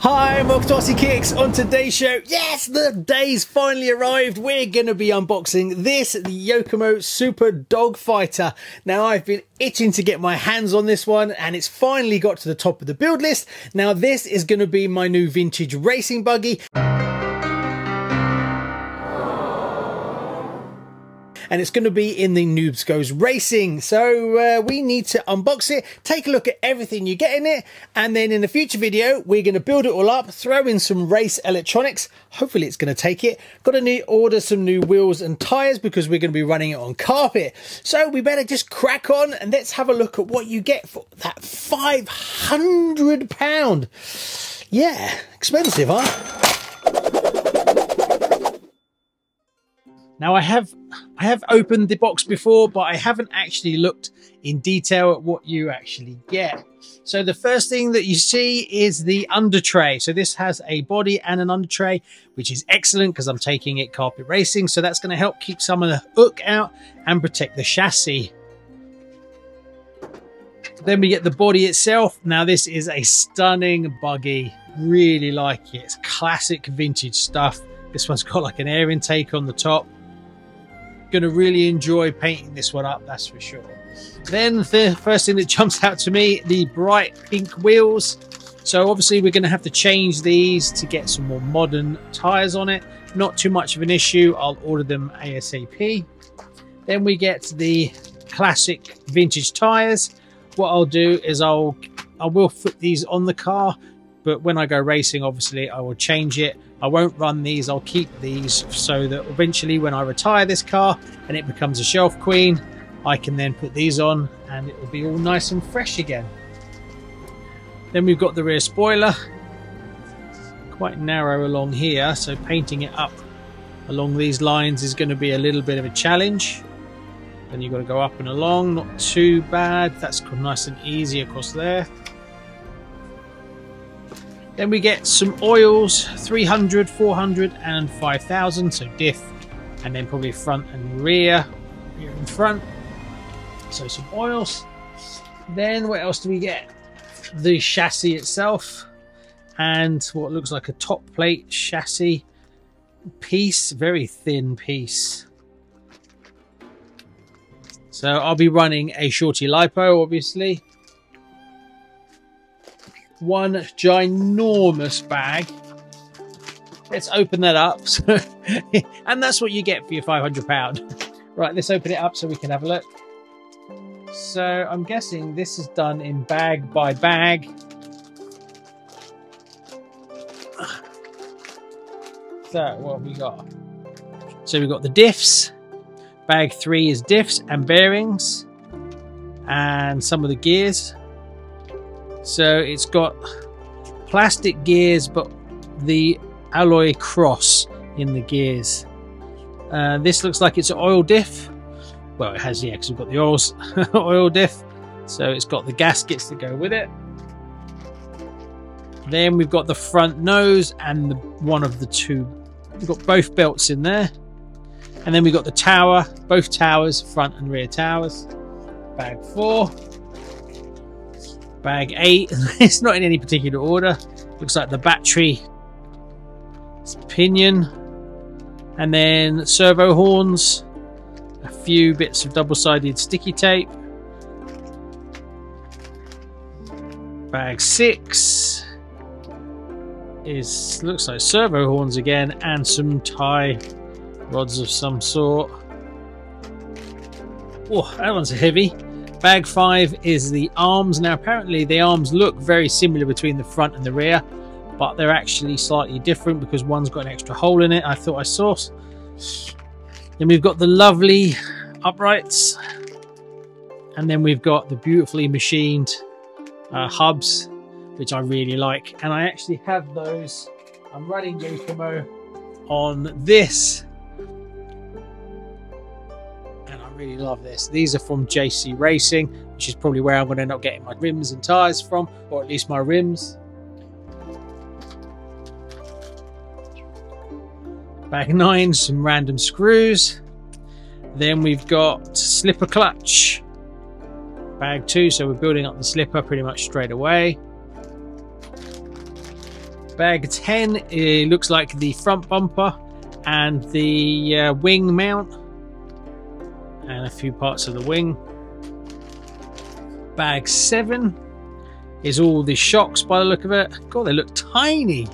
Hi, I'm welcome to RCKicks. On today's show, yes, the day's finally arrived. We're going to be unboxing this, the Yokomo Super Dog Fighter. Now, I've been itching to get my hands on this one, and it's finally got to the top of the build list. Now, this is going to be my new vintage racing buggy. And it's going to be in the Noobs Goes Racing. So we need to unbox it, take a look at everything you get in it, and then in a future video we're going to build it all up, throw in some race electronics. Hopefully it's going to take it. Got to order some new wheels and tyres because we're going to be running it on carpet. So we better just crack on and let's have a look at what you get for that £500. Yeah, expensive, huh? Now I have opened the box before, but I haven't actually looked in detail at what you actually get. So the first thing that you see is the under tray. So this has a body and an under tray, which is excellent because I'm taking it carpet racing. So that's going to help keep some of the hook out and protect the chassis. Then we get the body itself. Now this is a stunning buggy. Really like it. It's classic vintage stuff. This one's got like an air intake on the top. Going to really enjoy painting this one up, that's for sure. Then the first thing that jumps out to me, the bright pink wheels. So obviously we're going to have to change these to get some more modern tires on it. Not too much of an issue, I'll order them ASAP. Then we get the classic vintage tires. What I'll do is I will put these on the car, but when I go racing, obviously I will change it. I won't run these, I'll keep these so that eventually when I retire this car and it becomes a shelf queen, I can then put these on and it will be all nice and fresh again. Then we've got the rear spoiler, quite narrow along here, so painting it up along these lines is going to be a little bit of a challenge. Then you've got to go up and along, not too bad, that's nice and easy across there. Then we get some oils, 300, 400 and 5000, so diff, and then probably front and rear and front. So some oils. Then what else do we get? The chassis itself and what looks like a top plate chassis piece, very thin piece. So I'll be running a shorty lipo, obviously. One ginormous bag. Let's open that up. And that's what you get for your £500. Right, let's open it up so we can have a look. So I'm guessing this is done in bag by bag. So what have we got? So we've got the diffs. Bag 3 is diffs and bearings and some of the gears. So it's got plastic gears, but the alloy cross in the gears. This looks like it's an oil diff. Well, it has, yeah, because we've got the oil diff. So it's got the gaskets to go with it. Then we've got the front nose and one of the two. We've got both belts in there. And then we've got the tower, both towers, front and rear towers. Bag 4. Bag 8, it's not in any particular order. Looks like the battery pinion, and then servo horns, a few bits of double-sided sticky tape. Bag 6 looks like servo horns again, and some tie rods of some sort. Oh, that one's heavy. Bag 5 is the arms. Now apparently the arms look very similar between the front and the rear, but they're actually slightly different because one's got an extra hole in it, I thought I saw. Then we've got the lovely uprights, and then we've got the beautifully machined hubs, which I really like, and I actually have those. I'm running Yokomo on this. Really love this. These are from JC Racing, which is probably where I'm going to end up getting my rims and tires from, or at least my rims. Bag 9, some random screws. Then we've got slipper clutch. Bag 2, so we're building up the slipper pretty much straight away. Bag 10, it looks like the front bumper and the wing mount and a few parts of the wing. Bag 7 is all the shocks by the look of it. God, they look tiny.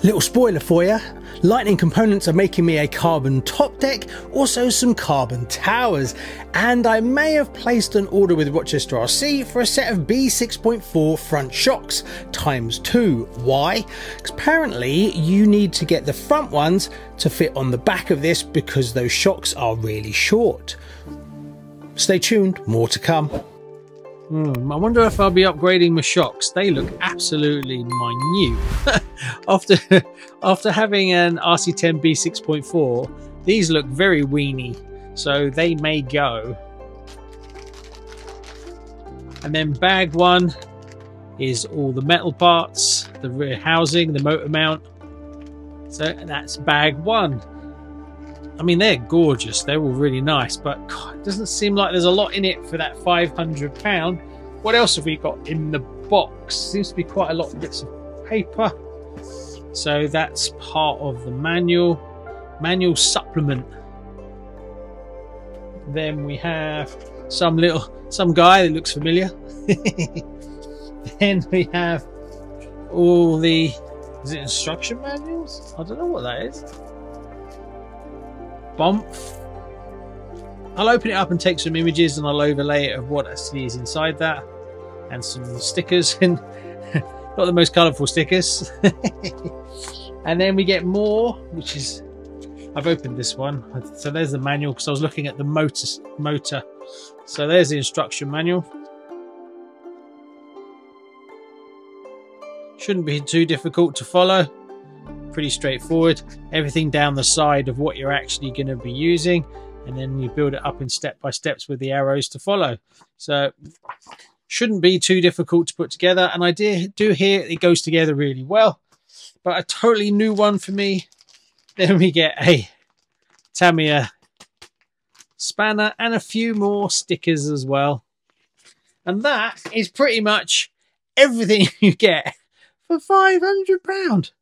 Little spoiler for you, lightning components are making me a carbon top deck, also some carbon towers, and I may have placed an order with Rochester RC for a set of B6.4 front shocks ×2. Why? Because apparently you need to get the front ones to fit on the back of this because those shocks are really short. Stay tuned, more to come. I wonder if I'll be upgrading my shocks. They look absolutely minute. After having an RC10 B6.4, these look very weeny, so they may go. And then bag 1 is all the metal parts, the rear housing, the motor mount. So that's bag 1. I mean, they're gorgeous, they're all really nice, but God, it doesn't seem like there's a lot in it for that £500. What else have we got in the box? Seems to be quite a lot of bits of paper. So that's part of the manual supplement. Then we have some guy that looks familiar. Then we have all the, is it instruction manuals? I don't know what that is. I'll open it up and take some images and I'll overlay it of what actually is inside that, and some stickers, and not the most colourful stickers. And then we get more, which is, I've opened this one, so there's the manual because I was looking at the motor. So there's the instruction manual. Shouldn't be too difficult to follow. Pretty straightforward. Everything down the side of what you're actually going to be using, and then you build it up in step-by-steps with the arrows to follow. So shouldn't be too difficult to put together, and I do hear it goes together really well. But a totally new one for me. Then we get a Tamiya spanner and a few more stickers as well. And that is pretty much everything you get for £500.